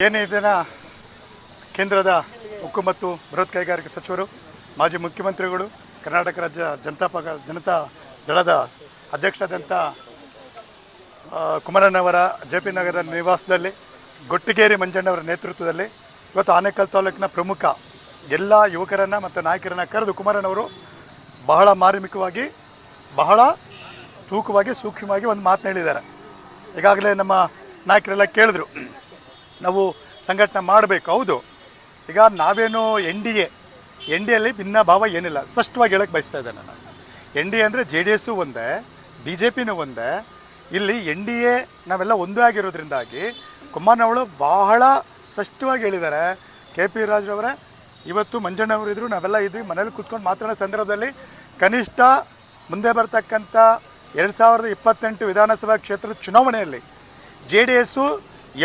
ಏನೇ ದಿನ ಕೇಂದ್ರದ ಉಕ್ಕು ಮತ್ತು ಬೃಹತ್ ಕೈಗಾರಿಕಾ ಸಚಿವರು, ಮಾಜಿ ಮುಖ್ಯಮಂತ್ರಿಗಳು, ಕರ್ನಾಟಕ ರಾಜ್ಯ ಜನತಾ ದಳದ ಅಧ್ಯಕ್ಷರಾದಂಥ ಕುಮಾರಣ್ಣವರ ಜೆ.ಪಿ. ನಗರದ ನಿವಾಸದಲ್ಲಿ ಗೊಟ್ಟಿಗೇರಿ ಮಂಜಣ್ಣವರ ನೇತೃತ್ವದಲ್ಲಿ ಇವತ್ತು ಆನೇಕಲ್ ತಾಲೂಕಿನ ಪ್ರಮುಖ ಎಲ್ಲ ಯುವಕರನ್ನು ಮತ್ತು ನಾಯಕರನ್ನು ಕರೆದು ಕುಮಾರಣ್ಣವರು ಬಹಳ ಮಾರ್ಮಿಕವಾಗಿ, ಬಹಳ ತೂಕವಾಗಿ, ಸೂಕ್ಷ್ಮವಾಗಿ ಒಂದು ಮಾತನ್ನು ಹೇಳಿದ್ದಾರೆ. ಈಗಾಗಲೇ ನಮ್ಮ ನಾಯಕರೆಲ್ಲ ಕೇಳಿದ್ರು, ನಾವು ಸಂಘಟನೆ ಮಾಡಬೇಕು. ಹೌದು, ಈಗ ನಾವೇನು ಎನ್ ಡಿ ಎಲ್ಲಿ ಭಿನ್ನ ಭಾವ ಏನಿಲ್ಲ, ಸ್ಪಷ್ಟವಾಗಿ ಹೇಳಕ್ಕೆ ಬಯಸ್ತಾ ಇದ್ದೇನೆ ನಾನು. ಎನ್ ಡಿ ಎ ಅಂದರೆ ಜೆ ಡಿ ಎಸ್ಸು ಒಂದೇ, ಬಿ ಜೆ ಪಿನೂ ಒಂದೇ. ಇಲ್ಲಿ ಎನ್ ಡಿ ಎ ನಾವೆಲ್ಲ ಒಂದೇ ಆಗಿರೋದ್ರಿಂದಾಗಿ ಕುಮಾರಣ್ಣವರು ಬಹಳ ಸ್ಪಷ್ಟವಾಗಿ ಹೇಳಿದ್ದಾರೆ. ಕೆ ಪಿ ರಾಜರವರೇ, ಇವತ್ತು ಮಂಜಣ್ಣವರು ಇದ್ದರು, ನಾವೆಲ್ಲ ಇದ್ವಿ, ಮನೇಲಿ ಕೂತ್ಕೊಂಡು ಮಾತಾಡೋ ಸಂದರ್ಭದಲ್ಲಿ ಕನಿಷ್ಠ ಮುಂದೆ ಬರ್ತಕ್ಕಂಥ 2028 ವಿಧಾನಸಭಾ ಕ್ಷೇತ್ರದ ಚುನಾವಣೆಯಲ್ಲಿ ಜೆ ಡಿ ಎಸ್ಸು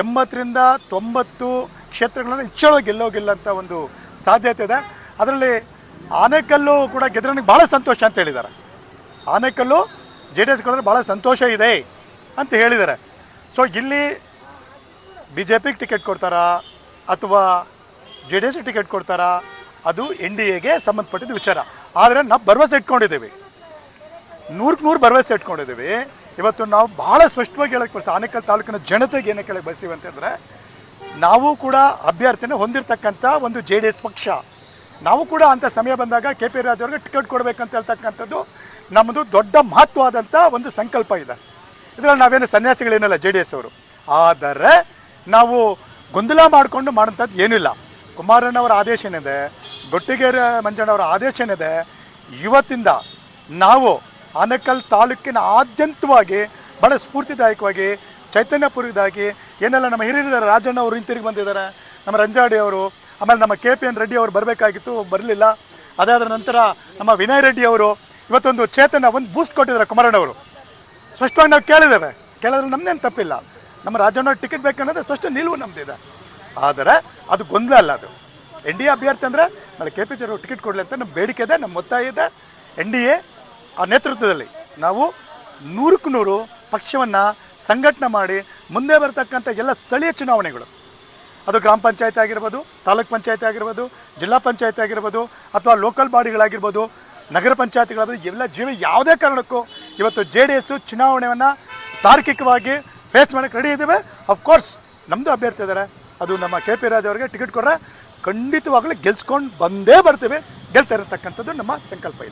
80ರಿಂದ 90 ಕ್ಷೇತ್ರಗಳನ್ನು ಹೆಚ್ಚಳವಾಗಿ ಗೆಲ್ಲೋಗಿಲ್ಲ ಒಂದು ಸಾಧ್ಯತೆ ಇದೆ. ಅದರಲ್ಲಿ ಆನೇಕಲ್ಲು ಕೂಡ ಗೆದ್ರೆ ನನಗೆ ಭಾಳ ಸಂತೋಷ ಅಂತ ಹೇಳಿದ್ದಾರೆ. ಆನೇಕಲ್ಲು ಜೆ ಡಿ ಎಸ್ ಗೆದ್ರೆ ಭಾಳ ಸಂತೋಷ ಇದೆ ಅಂತ ಹೇಳಿದ್ದಾರೆ. ಸೊ ಇಲ್ಲಿ ಬಿ ಜೆ ಪಿಗೆ ಟಿಕೆಟ್ ಕೊಡ್ತಾರಾ ಅಥವಾ ಜೆ ಡಿ ಎಸ್ಗೆ ಟಿಕೆಟ್ ಕೊಡ್ತಾರಾ, ಅದು ಎನ್ ಡಿ ಎಗೆ ಸಂಬಂಧಪಟ್ಟಿದ್ದ ವಿಚಾರ. ಆದರೆ ನಾವು ಭರವಸೆ ಇಟ್ಕೊಂಡಿದ್ದೀವಿ, 100% ಭರವಸೆ ಇಟ್ಕೊಂಡಿದ್ದೀವಿ. ಇವತ್ತು ನಾವು ಭಾಳ ಸ್ಪಷ್ಟವಾಗಿ ಹೇಳಕ್ಕೆ ಬಯಸ್ತೀವಿ, ಆನೇಕಲ್ ತಾಲೂಕಿನ ಜನತೆಗೆ ಏನಕ್ಕೆ ಹೇಳಕ್ಕೆ ಬಯಸ್ತೀವಿ ಅಂತಂದರೆ, ನಾವು ಕೂಡ ಅಭ್ಯರ್ಥಿನ ಹೊಂದಿರತಕ್ಕಂಥ ಒಂದು ಜೆ ಡಿ ಎಸ್ ಪಕ್ಷ. ನಾವು ಕೂಡ ಅಂಥ ಸಮಯ ಬಂದಾಗ ಕೆ ಪಿ ರಾಜ್ ಅವ್ರಿಗೆ ಟಿಕೆಟ್ ಕೊಡಬೇಕಂತ ಹೇಳ್ತಕ್ಕಂಥದ್ದು ನಮ್ಮದು ದೊಡ್ಡ ಮಹತ್ವವಾದಂಥ ಒಂದು ಸಂಕಲ್ಪ ಇದೆ. ಇದರಲ್ಲಿ ನಾವೇನು ಸನ್ಯಾಸಿಗಳೇನಲ್ಲ ಜೆ ಡಿ ಎಸ್ ಅವರು. ಆದರೆ ನಾವು ಗೊಂದಲ ಮಾಡಿಕೊಂಡು ಮಾಡೋಂಥದ್ದು ಏನಿಲ್ಲ. ಕುಮಾರಣ್ಣವರ ಆದೇಶ ಏನಿದೆ, ಗೊಟ್ಟಿಗೇರಿ ಮಂಜಣ್ಣವರ ಆದೇಶ ಏನಿದೆ, ಇವತ್ತಿಂದ ನಾವು ಆನೇಕಲ್ ತಾಲೂಕಿನ ಆದ್ಯಂತವಾಗಿ ಭಾಳ ಸ್ಫೂರ್ತಿದಾಯಕವಾಗಿ, ಚೈತನ್ಯಪೂರ್ವಕವಾಗಿ ಏನೆಲ್ಲ ನಮ್ಮ ಹಿರಿಯರಿದ್ದಾರೆ, ರಾಜಣ್ಣ ಅವರು ಹಿಂತಿರುಗಿ ಬಂದಿದ್ದಾರೆ, ನಮ್ಮ ರಂಜಾಡಿ ಅವರು, ಆಮೇಲೆ ನಮ್ಮ ಕೆ ಪಿ ಎನ್ ರೆಡ್ಡಿ ಅವರು ಬರಬೇಕಾಗಿತ್ತು, ಬರಲಿಲ್ಲ. ಅದಾದ ನಂತರ ನಮ್ಮ ವಿನಯ್ ರೆಡ್ಡಿ ಅವರು ಇವತ್ತೊಂದು ಚೇತನ ಒಂದು ಬೂಸ್ಟ್ ಕೊಟ್ಟಿದ್ದಾರೆ ಕುಮಾರಣ್ಣವರು. ಸ್ಪಷ್ಟವಾಗಿ ನಾವು ಕೇಳಿದ್ದೇವೆ, ಕೇಳಿದ್ರೆ ನಮ್ಮದೇನು ತಪ್ಪಿಲ್ಲ. ನಮ್ಮ ರಾಜಣ್ಣವ್ರ ಟಿಕೆಟ್ ಬೇಕನ್ನೋದು ಸ್ಪಷ್ಟ ನಿಲುವು ನಮ್ಮದಿದೆ. ಆದರೆ ಅದು ಗೊಂದಲ ಅಲ್ಲ. ಅದು ಎನ್ ಡಿ ಎ ಅಭ್ಯರ್ಥಿ ಅಂದರೆ ನಾಳೆ ಕೆ ಪಿ ಅವರು ಟಿಕೆಟ್ ಕೊಡಲಿ ಅಂತ ನಮ್ಮ ಬೇಡಿಕೆ ಇದೆ, ನಮ್ಮ ಒತ್ತಾಯ ಇದೆ. ಎನ್ ಡಿ ಎ ಆ ನೇತೃತ್ವದಲ್ಲಿ ನಾವು 100% ಪಕ್ಷವನ್ನು ಸಂಘಟನೆ ಮಾಡಿ ಮುಂದೆ ಬರ್ತಕ್ಕಂಥ ಎಲ್ಲ ಸ್ಥಳೀಯ ಚುನಾವಣೆಗಳು, ಅದು ಗ್ರಾಮ ಪಂಚಾಯತ್ ಆಗಿರ್ಬೋದು, ತಾಲೂಕ್ ಪಂಚಾಯತ್ ಆಗಿರ್ಬೋದು, ಜಿಲ್ಲಾ ಪಂಚಾಯತ್ ಆಗಿರ್ಬೋದು, ಅಥವಾ ಲೋಕಲ್ ಬಾಡಿಗಳಾಗಿರ್ಬೋದು, ನಗರ ಪಂಚಾಯತ್ಗಳಾಗಿರ್ಬೋದು, ಎಲ್ಲ ಯಾವುದೇ ಕಾರಣಕ್ಕೂ ಇವತ್ತು ಜೆ ಡಿ ಎಸ್ಸು ಚುನಾವಣೆಯನ್ನು ತಾರ್ಕಿಕವಾಗಿ ಫೇಸ್ ಮಾಡೋಕ್ಕೆ ರೆಡಿ ಇದ್ದೇವೆ. ಅಫ್ಕೋರ್ಸ್ ನಮ್ಮದು ಅಭ್ಯರ್ಥಿ ಇದ್ದಾರೆ, ಅದು ನಮ್ಮ ಕೆ ಪಿ ರಾಜ್ ಅವರಿಗೆ ಟಿಕೆಟ್ ಕೊಟ್ಟರೆ ಖಂಡಿತವಾಗಲೂ ಗೆಲ್ಸ್ಕೊಂಡು ಬಂದೇ ಬರ್ತೀವಿ, ಗೆಲ್ತಾ ಇರತಕ್ಕಂಥದ್ದು ನಮ್ಮ ಸಂಕಲ್ಪ ಇದೆ.